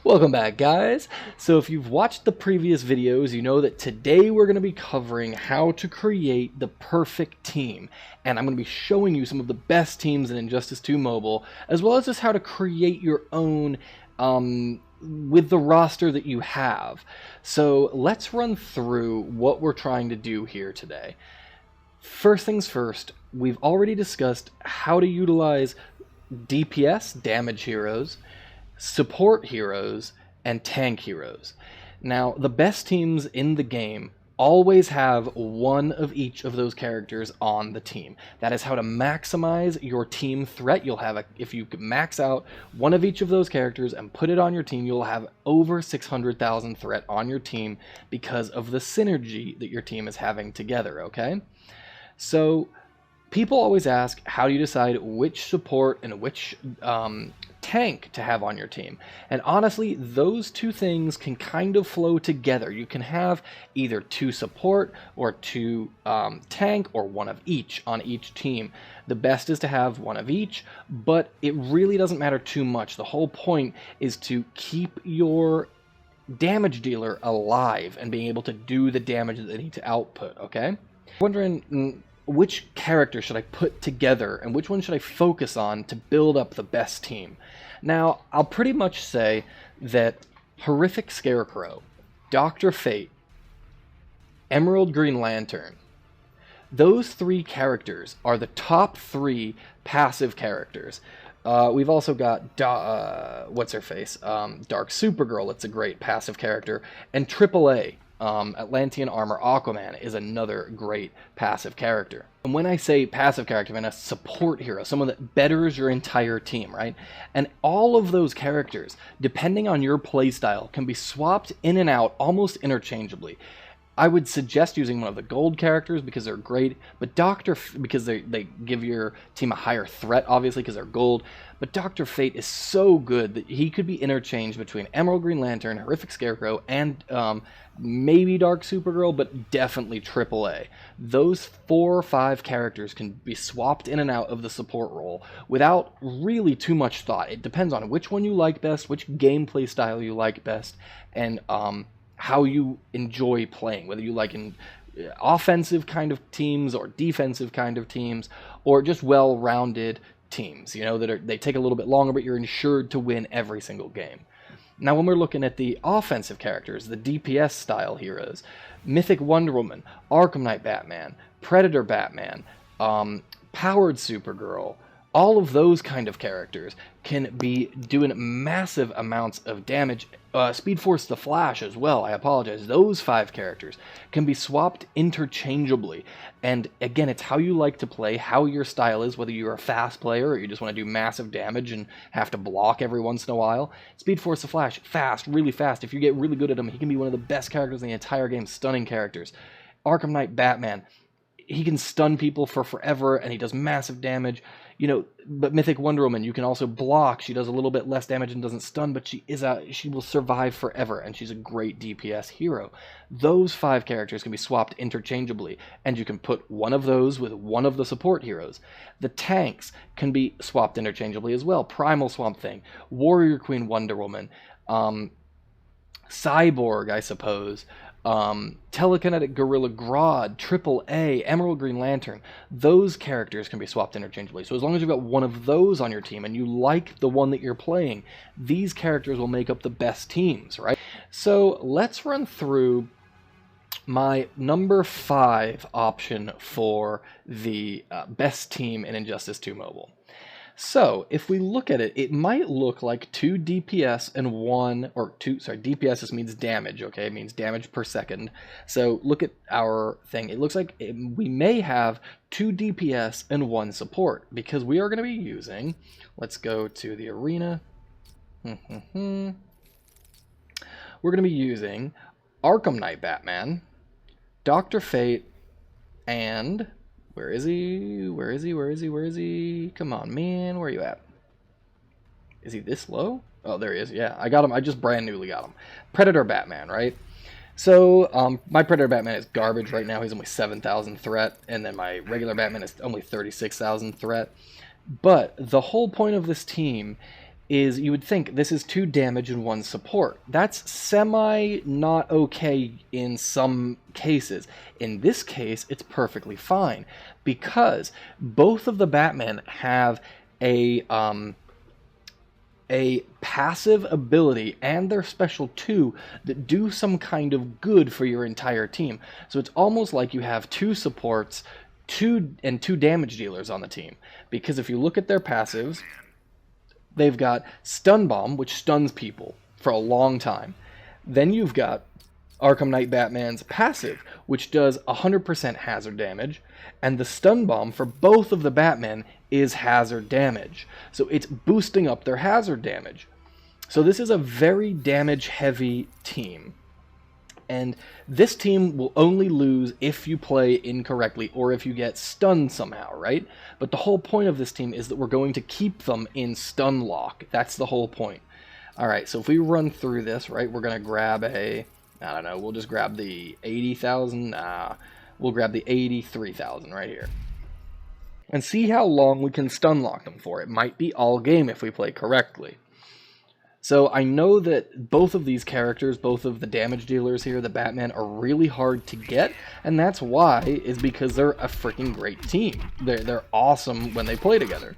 Welcome back, guys. So if you've watched the previous videos, you know that today we're going to be covering how to create the perfect team. And I'm going to be showing you some of the best teams in Injustice 2 Mobile, as well as just how to create your own with the roster that you have. So let's run through what we're trying to do here today. First things first, we've already discussed how to utilize DPS, damage heroes, support heroes, and tank heroes. Now, the best teams in the game always have one of each of those characters on the team. That is how to maximize your team threat. You'll have if you max out one of each of those characters and put it on your team, you'll have over 600,000 threat on your team because of the synergy that your team is having together, okay? So people always ask, how do you decide which support and which tank to have on your team? And honestly, those two things can kind of flow together. You can have either two support or two tank, or one of each on each team. The best is to have one of each, but it really doesn't matter too much. The whole point is to keep your damage dealer alive and being able to do the damage that they need to output, okay? Wondering which character should I put together and which one should I focus on to build up the best team? Now, I'll pretty much say that Horrific Scarecrow, Dr. Fate, Emerald Green Lantern, those three characters are the top three passive characters. We've also got what's-her-face, Dark Supergirl. It's a great passive character, and AAA. Atlantean Armor Aquaman is another great passive character. And when I say passive character, I mean a support hero, someone that betters your entire team, right? And all of those characters, depending on your playstyle, can be swapped in and out almost interchangeably. I would suggest using one of the gold characters because they're great, but because they give your team a higher threat, obviously, because they're gold. But Dr. Fate is so good that he could be interchanged between Emerald Green Lantern, Horrific Scarecrow, and maybe Dark Supergirl, but definitely AAA. Those 4 or 5 characters can be swapped in and out of the support role without really too much thought. It depends on which one you like best, which gameplay style you like best, and how you enjoy playing, whether you like in offensive kind of teams or defensive kind of teams, or just well-rounded teams, you know, they take a little bit longer, but you're ensured to win every single game. Now, when we're looking at the offensive characters, the DPS style heroes, Mythic Wonder Woman, Arkham Knight Batman, Predator Batman, Powered Supergirl, all of those kind of characters can be doing massive amounts of damage. Speedforce The Flash as well, I apologize. Those 5 characters can be swapped interchangeably. And again, it's how you like to play, how your style is, whether you're a fast player or you just want to do massive damage and have to block every once in a while. Speedforce The Flash, fast, really fast. If you get really good at him, he can be one of the best characters in the entire game, stunning characters. Arkham Knight Batman, he can stun people for forever and he does massive damage. You know, but Mythic Wonder Woman, you can also block. She does a little bit less damage and doesn't stun, but she will survive forever, and she's a great DPS hero. Those 5 characters can be swapped interchangeably, and you can put one of those with one of the support heroes. The tanks can be swapped interchangeably as well. Primal Swamp Thing, Warrior Queen Wonder Woman, Cyborg, I suppose, Telekinetic Gorilla Grodd, AAA, Emerald Green Lantern, those characters can be swapped interchangeably. So as long as you've got one of those on your team and you like the one that you're playing, these characters will make up the best teams, right? So let's run through my number 5 option for the best team in Injustice 2 Mobile. So, if we look at it, it might look like 2 DPS and 1, or 2, sorry, DPS just means damage, okay? It means damage per second. So, look at our thing. It looks like we may have 2 DPS and 1 support, because we are going to be using, let's go to the arena. We're going to be using Arkham Knight Batman, Dr. Fate, and where is he? Where is he? Where is he? Where is he? Come on, man. Where are you at? Is he this low? Oh, there he is. Yeah, I got him. I just brand newly got him. Predator Batman, right? So, my Predator Batman is garbage right now. He's only 7,000 threat. And then my regular Batman is only 36,000 threat. But the whole point of this team is you would think this is 2 damage and 1 support. That's semi not okay in some cases. In this case, it's perfectly fine because both of the Batmen have a passive ability and their special 2 that do some kind of good for your entire team. So it's almost like you have 2 supports, 2 damage dealers on the team. Because if you look at their passives, they've got Stun Bomb, which stuns people for a long time. Then you've got Arkham Knight Batman's passive, which does 100% hazard damage, and the Stun Bomb for both of the Batmen is hazard damage. So it's boosting up their hazard damage. So this is a very damage-heavy team. And this team will only lose if you play incorrectly or if you get stunned somehow, right? But the whole point of this team is that we're going to keep them in stun lock. That's the whole point. All right, so if we run through this, right, we're going to grab I don't know, we'll just grab the 80,000. We'll grab the 83,000 right here. And see how long we can stun lock them for. It might be all game if we play correctly. So I know that both of these characters, both of the damage dealers here, the Batman, are really hard to get, and that's why, is because they're a freaking great team. They're awesome when they play together.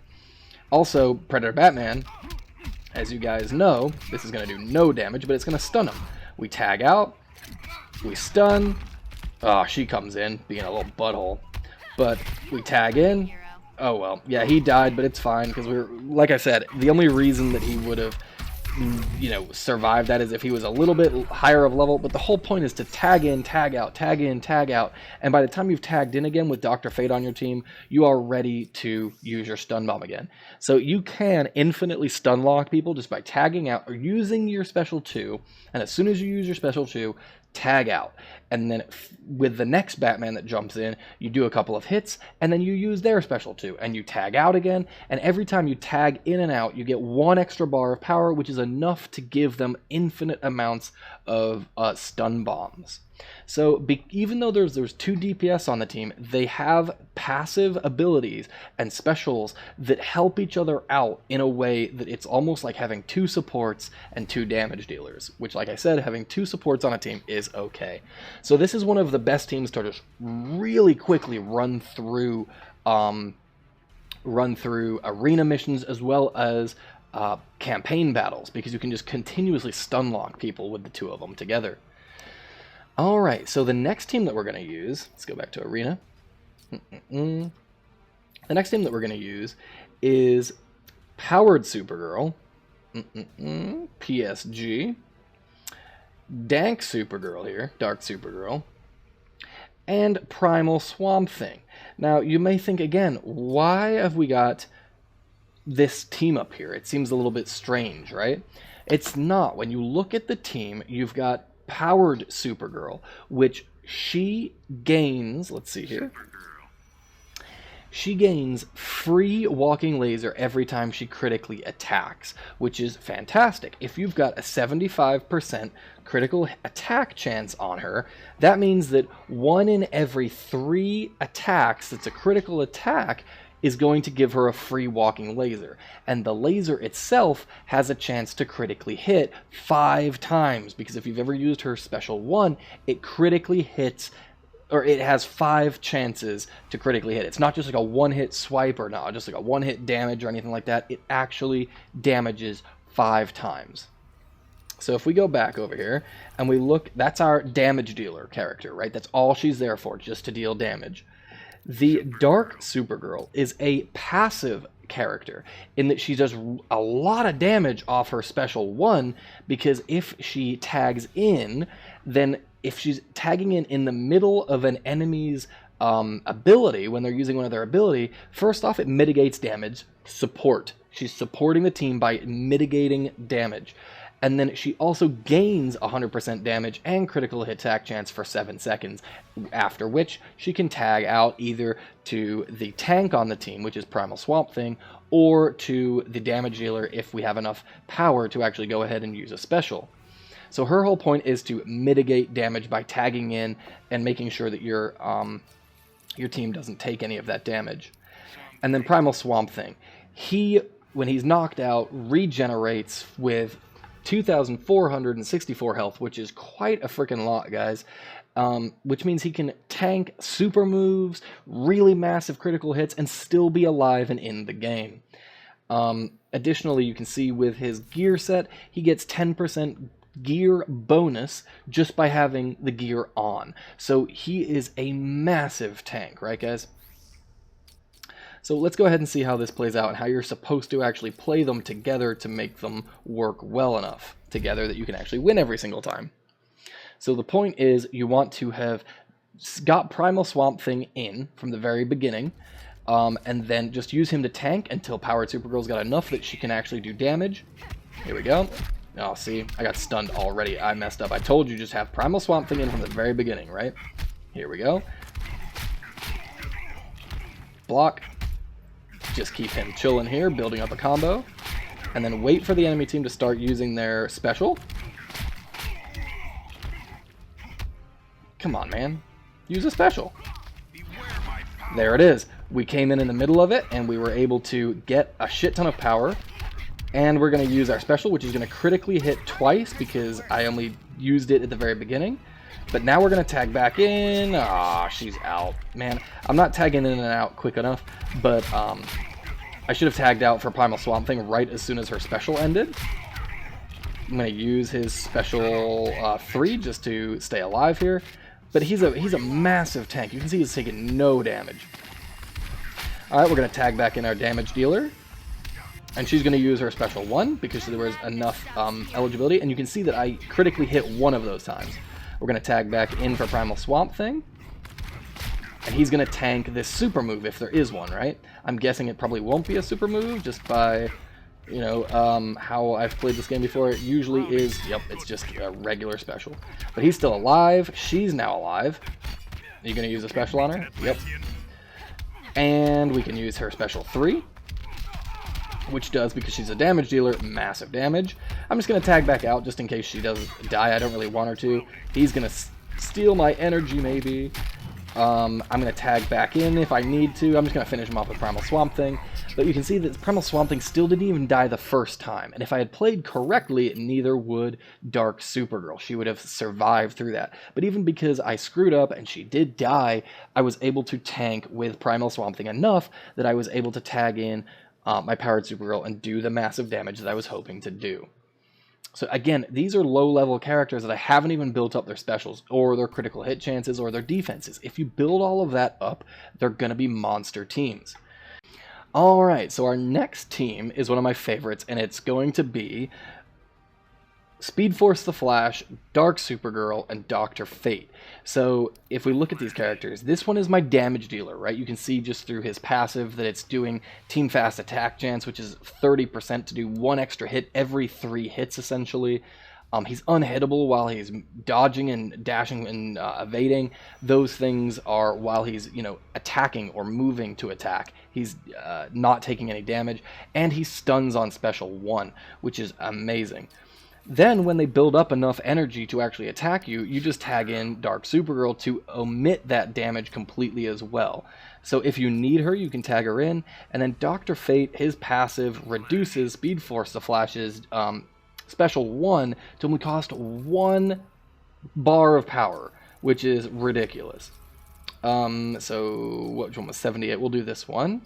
Also, Predator Batman, as you guys know, this is going to do no damage, but it's going to stun him. We tag out, we stun, oh, she comes in, being a little butthole, but we tag in, oh well, yeah, he died, but it's fine, because like I said, the only reason that he would have survive that is if he was a little bit higher of level, but the whole point is to tag in, tag out, tag in, tag out, and by the time you've tagged in again with Dr. Fate on your team, you are ready to use your stun bomb again. So you can infinitely stun lock people just by tagging out or using your special 2, and as soon as you use your special 2, tag out. And then with the next Batman that jumps in, you do a couple of hits, and then you use their special 2, and you tag out again, and every time you tag in and out, you get 1 extra bar of power, which is enough to give them infinite amounts of stun bombs. So even though there's 2 DPS on the team, they have passive abilities and specials that help each other out in a way that it's almost like having 2 supports and 2 damage dealers, which, like I said, having 2 supports on a team is okay. So this is one of the best teams to just really quickly run through arena missions as well as campaign battles, because you can just continuously stun lock people with the 2 of them together. Alright, so the next team that we're going to use, let's go back to Arena. The next team that we're going to use is Powered Supergirl, PSG, Dank Supergirl here, Dark Supergirl, and Primal Swamp Thing. Now, you may think again, why have we got this team up here? It seems a little bit strange, right? It's not. When you look at the team, you've got Powered Supergirl, which she gains, let's see here, she gains free walking laser every time she critically attacks, which is fantastic. If you've got a 75% critical attack chance on her, that means that 1 in every 3 attacks that's a critical attack is going to give her a free walking laser. And the laser itself has a chance to critically hit 5 times, because if you've ever used her special 1, it critically hits, or it has 5 chances to critically hit. It's not just like a 1-hit swipe or not just like a 1-hit damage or anything like that. It actually damages 5 times. So if we go back over here and we look, that's our damage dealer character, right? That's all she's there for, just to deal damage. The Dark Supergirl is a passive character in that she does a lot of damage off her special 1, because if she tags in, then if she's tagging in the middle of an enemy's ability, when they're using one of their ability, first off, it mitigates damage. Support. She's supporting the team by mitigating damage. And then she also gains 100% damage and critical hit attack chance for 7 seconds, after which she can tag out either to the tank on the team, which is Primal Swamp Thing, or to the damage dealer if we have enough power to actually go ahead and use a special. So her whole point is to mitigate damage by tagging in and making sure that your team doesn't take any of that damage. And then Primal Swamp Thing. He when he's knocked out, regenerates with 2,464 health, which is quite a freaking lot, guys. Which means he can tank super moves, really massive critical hits, and still be alive and in the game. Additionally, you can see with his gear set, he gets 10% gear bonus just by having the gear on. So he is a massive tank, right, guys? So let's go ahead and see how this plays out and how you're supposed to actually play them together to make them work well enough together that you can actually win every single time. So the point is, you want to have got Primal Swamp Thing in from the very beginning, and then just use him to tank until Powered Supergirl's got enough that she can actually do damage. Here we go. Oh, see, I got stunned already. I messed up. I told you just have Primal Swamp Thing in from the very beginning, right? Here we go. Block. Just keep him chilling here, building up a combo, and then wait for the enemy team to start using their special. Come on, man. Use a special. There it is. We came in the middle of it, and we were able to get a shit ton of power. And we're going to use our special, which is going to critically hit twice because I only used it at the very beginning. But now we're going to tag back in. Ah, she's out. Man, I'm not tagging in and out quick enough, but I should have tagged out for Primal Swamp Thing right as soon as her special ended. I'm going to use his special 3 just to stay alive here. But he's a massive tank. You can see he's taking no damage. Alright, we're going to tag back in our damage dealer. And she's going to use her special 1 because there was enough eligibility. And you can see that I critically hit one of those times. We're going to tag back in for Primal Swamp Thing. And he's going to tank this super move if there is one, right? I'm guessing it probably won't be a super move just by, you know, how I've played this game before. It usually is, yep, it's just a regular special. But he's still alive. She's now alive. Are you going to use a special on her? Yep. And we can use her special 3. Which does, because she's a damage dealer, massive damage. I'm just going to tag back out just in case she does die. I don't really want her to. He's going to steal my energy, maybe. I'm going to tag back in if I need to. I'm just going to finish him off with Primal Swamp Thing. But you can see that Primal Swamp Thing still didn't even die the first time. And if I had played correctly, neither would Dark Supergirl. She would have survived through that. But even because I screwed up and she did die, I was able to tank with Primal Swamp Thing enough that I was able to tag in my Powered Supergirl and do the massive damage that I was hoping to do. So again, these are low-level characters that I haven't even built up their specials, or their critical hit chances, or their defenses. If you build all of that up, they're going to be monster teams. Alright, so our next team is one of my favorites, and it's going to be Speedforce The Flash, Dark Supergirl, and Dr. Fate. So if we look at these characters, this one is my damage dealer, right? You can see just through his passive that it's doing Team Fast attack chance, which is 30% to do 1 extra hit every 3 hits, essentially. He's unhittable while he's dodging and dashing and evading. Those things are while he's, you know, attacking or moving to attack. He's not taking any damage, and he stuns on special 1, which is amazing. Then, when they build up enough energy to actually attack you, you just tag in Dark Supergirl to omit that damage completely as well. So if you need her, you can tag her in. And then Dr. Fate, his passive reduces Speedforce The Flash's special 1 to only cost 1 bar of power, which is ridiculous. So which one was 78? We'll do this one.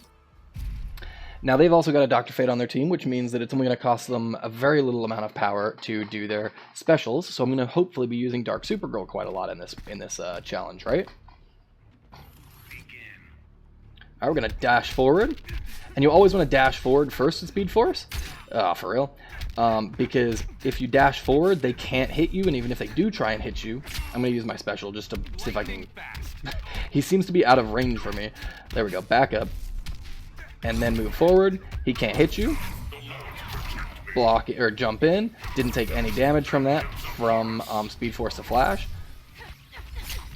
Now, they've also got a Dr. Fate on their team, which means that it's only going to cost them a very little amount of power to do their specials. So I'm going to hopefully be using Dark Supergirl quite a lot in this challenge, right? All right, we're going to dash forward. And you always want to dash forward first with Speed Force. For real. Because if you dash forward, they can't hit you. And even if they do try and hit you, I'm going to use my special just to see if I can... He seems to be out of range for me. There we go. Back up. And then move forward. He can't hit you. Block or jump in. Didn't take any damage from that from Speedforce The Flash.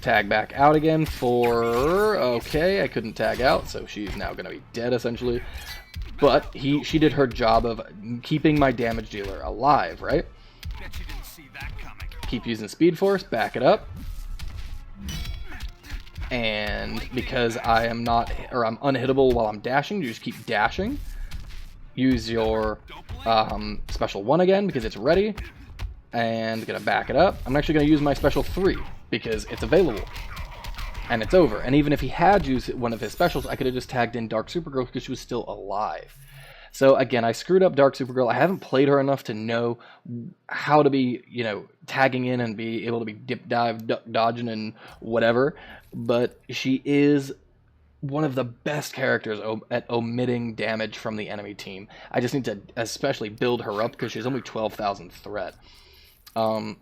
Tag back out again for... Okay, I couldn't tag out, so she's now going to be dead, essentially. But she did her job of keeping my damage dealer alive, right? Keep using Speed Force, back it up. And because I'm unhittable while I'm dashing, you just keep dashing. use your special 1 again because it's ready, and gonna back it up. I'm actually gonna use my special 3 because it's available, and it's over. And even if he had used one of his specials, I could have just tagged in Dark Supergirl because she was still alive. So again, I screwed up Dark Supergirl. I haven't played her enough to know how to be, you know, tagging in and be able to be dip, dive, duck, dodging, and whatever. But she is one of the best characters at omitting damage from the enemy team. I just need to especially build her up because she's only 12,000 threat. Alright,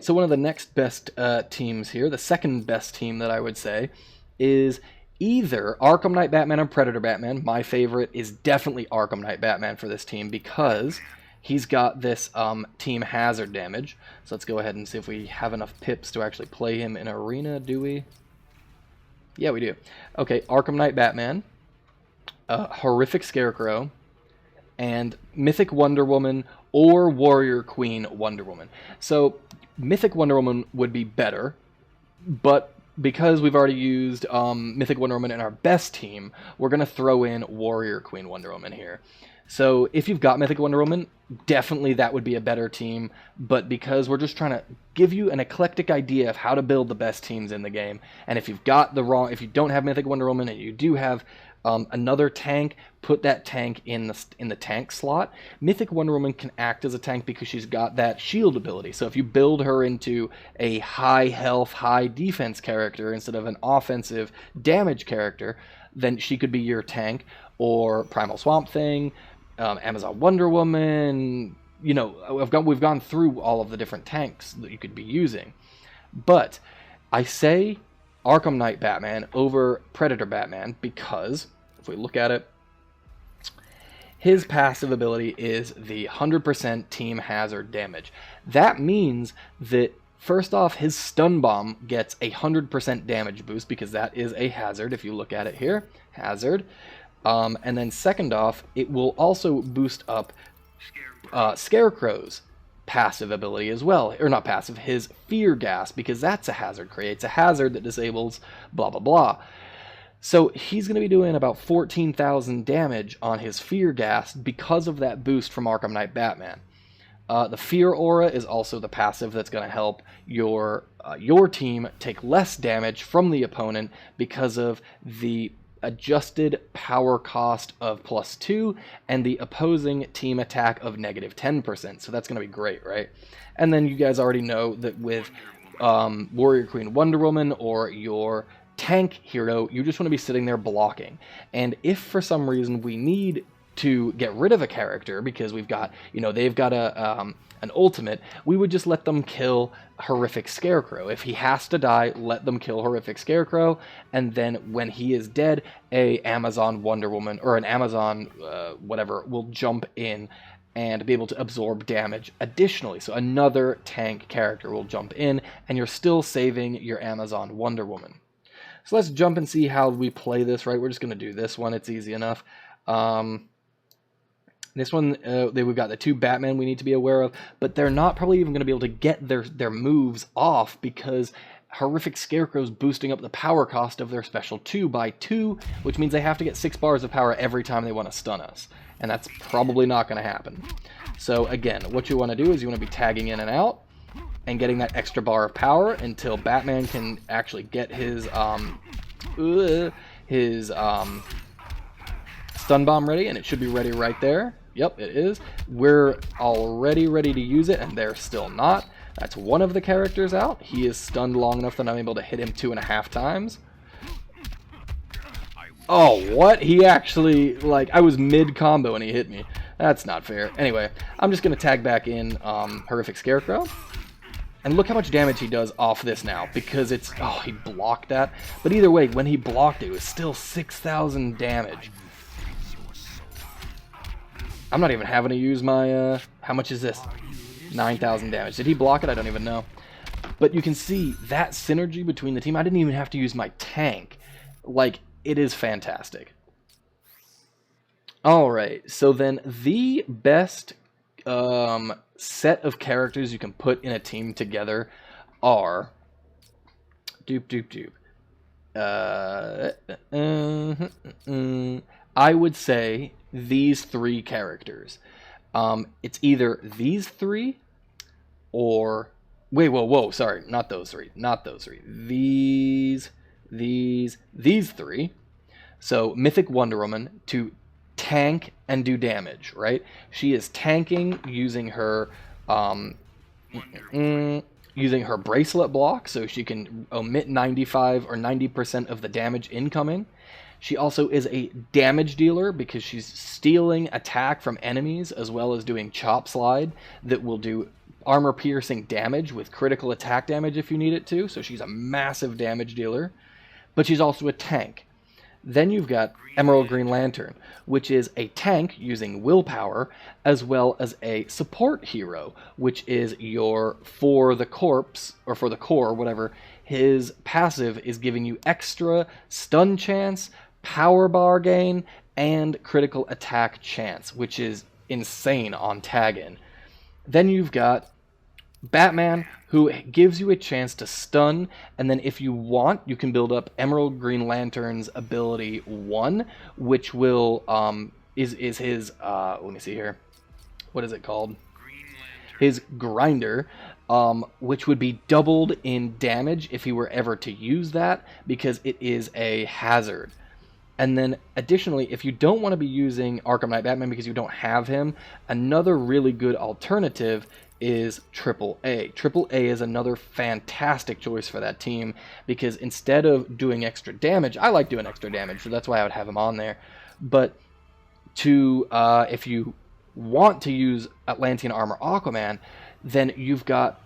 so one of the next best teams here, the second best team that I would say, is either Arkham Knight Batman or Predator Batman. My favorite is definitely Arkham Knight Batman for this team because he's got this team hazard damage. So let's go ahead and see if we have enough pips to actually play him in Arena, do we? Yeah, we do. Okay, Arkham Knight Batman, Horrific Scarecrow, and Mythic Wonder Woman or Warrior Queen Wonder Woman. So Mythic Wonder Woman would be better, but because we've already used Mythic Wonder Woman in our best team, we're going to throw in Warrior Queen Wonder Woman here. So if you've got Mythic Wonder Woman, definitely that would be a better team, but because we're just trying to give you an eclectic idea of how to build the best teams in the game, and if you've got the wrong, if you don't have Mythic Wonder Woman and you do have another tank, put that tank in the tank slot. Mythic Wonder Woman can act as a tank because she's got that shield ability. So if you build her into a high health, high defense character instead of an offensive damage character, then she could be your tank, or Primal Swamp Thing, Amazon Wonder Woman. You know, we've gone through all of the different tanks that you could be using. But I say Arkham Knight Batman over Predator Batman because, if we look at it, his passive ability is the 100% team hazard damage. That means that, first off, his stun bomb gets a 100% damage boost because that is a hazard, if you look at it here, hazard. And then second off, it will also boost up Scarecrow's passive ability as well, or not passive, his fear gas, because that's a hazard, creates a hazard that disables blah blah blah. So he's going to be doing about 14,000 damage on his fear gas because of that boost from Arkham Knight Batman. The fear aura is also the passive that's going to help your team take less damage from the opponent because of the adjusted power cost of +2 and the opposing team attack of -10%. So that's going to be great, right? And then you guys already know that with Warrior Queen Wonder Woman or your tank hero, you just want to be sitting there blocking. And if for some reason we need to get rid of a character because we've got, you know, they've got an ultimate, we would just let them kill Horrific Scarecrow. If he has to die, let them kill Horrific Scarecrow, and then when he is dead, a Amazon Wonder Woman or an Amazon whatever will jump in and be able to absorb damage additionally. So another tank character will jump in, and you're still saving your Amazon Wonder Woman. So let's jump and see how we play this, right? We're just going to do this one. It's easy enough. This one, we've got the two Batman we need to be aware of, but they're not probably even going to be able to get their moves off because Horrific Scarecrow's boosting up the power cost of their special 2 by 2, which means they have to get 6 bars of power every time they want to stun us, and that's probably not going to happen. So again, what you want to do is you want to be tagging in and out and getting that extra bar of power until Batman can actually get his stun bomb ready, and it should be ready right there. Yep, it is. We're already ready to use it, and they're still not. That's one of the characters out. He is stunned long enough that I'm able to hit him 2.5 times. Oh, what? He actually, like, I was mid-combo and he hit me. That's not fair. Anyway, I'm just going to tag back in Horrific Scarecrow. And look how much damage he does off this now, because it's, oh, he blocked that. But either way, when he blocked it, it was still 6,000 damage. I'm not even having to use my, how much is this? 9,000 damage. Did he block it? I don't even know. But you can see that synergy between the team. I didn't even have to use my tank. Like, it is fantastic. Alright, so then the best set of characters you can put in a team together are... I would say these three characters. It's either these three or... Wait, whoa, sorry. Not those three. Not those three. These three. So, Mythic Wonder Woman to tank and do damage, right? She is tanking using her bracelet block, so she can omit 95 or 90% of the damage incoming. She also is a damage dealer because she's stealing attack from enemies as well as doing chop slide that will do armor piercing damage with critical attack damage if you need it to. So she's a massive damage dealer, but she's also a tank. Then you've got Emerald Green Lantern, which is a tank using willpower, as well as a support hero, which is your for the corpse, or for the core, whatever. His passive is giving you extra stun chance, power bar gain, and critical attack chance, which is insane on tag-in. Then you've got Batman, who gives you a chance to stun, and then if you want, you can build up Emerald Green Lantern's ability 1, which will, is his, let me see here, what is it called? His Grinder, which would be doubled in damage if he were ever to use that, because it is a hazard. And then, additionally, if you don't want to be using Arkham Knight Batman because you don't have him, another really good alternative is AAA. AAA is another fantastic choice for that team because instead of doing extra damage, I like doing extra damage, so that's why I would have him on there. But if you want to use Atlantean Armor Aquaman, then you've got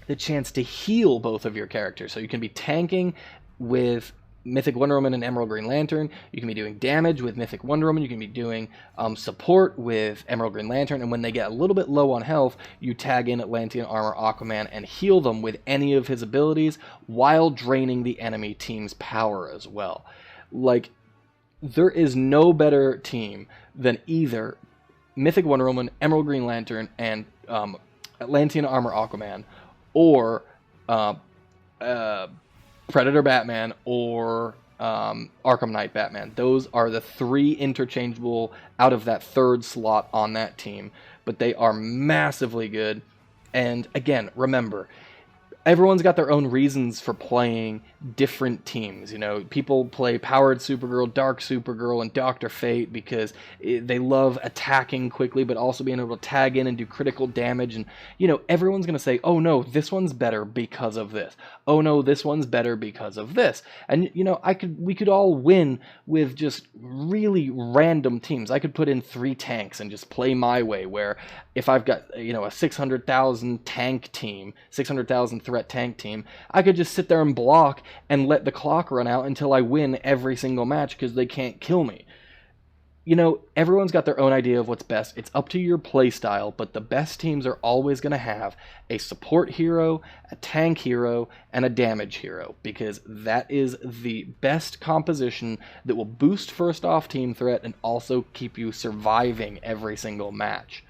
the chance to heal both of your characters. So you can be tanking with Mythic Wonder Woman and Emerald Green Lantern. You can be doing damage with Mythic Wonder Woman. You can be doing support with Emerald Green Lantern. And when they get a little bit low on health, you tag in Atlantean Armor Aquaman and heal them with any of his abilities while draining the enemy team's power as well. Like, there is no better team than either Mythic Wonder Woman, Emerald Green Lantern, and Atlantean Armor Aquaman, or Predator Batman, or Arkham Knight Batman. Those are the three interchangeable out of that third slot on that team, but they are massively good. And again, remember, everyone's got their own reasons for playing different teams. You know, people play Powered Supergirl, Dark Supergirl, and Dr. Fate because they love attacking quickly, but also being able to tag in and do critical damage. And, you know, everyone's going to say, oh no, this one's better because of this. Oh no, this one's better because of this. And, you know, we could all win with just really random teams. I could put in 3 tanks and just play my way, where if I've got, you know, a 600,000 tank team, 600,000 threat tank team, I could just sit there and block and let the clock run out until I win every single match because they can't kill me. You know, everyone's got their own idea of what's best. It's up to your play style, but the best teams are always going to have a support hero, a tank hero, and a damage hero, because that is the best composition that will boost first off team threat and also keep you surviving every single match.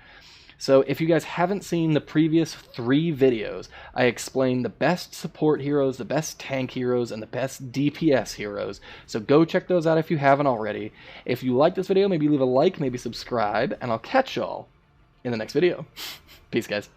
So if you guys haven't seen the previous 3 videos, I explained the best support heroes, the best tank heroes, and the best DPS heroes. So go check those out if you haven't already. If you like this video, maybe leave a like, maybe subscribe, and I'll catch y'all in the next video. Peace, guys.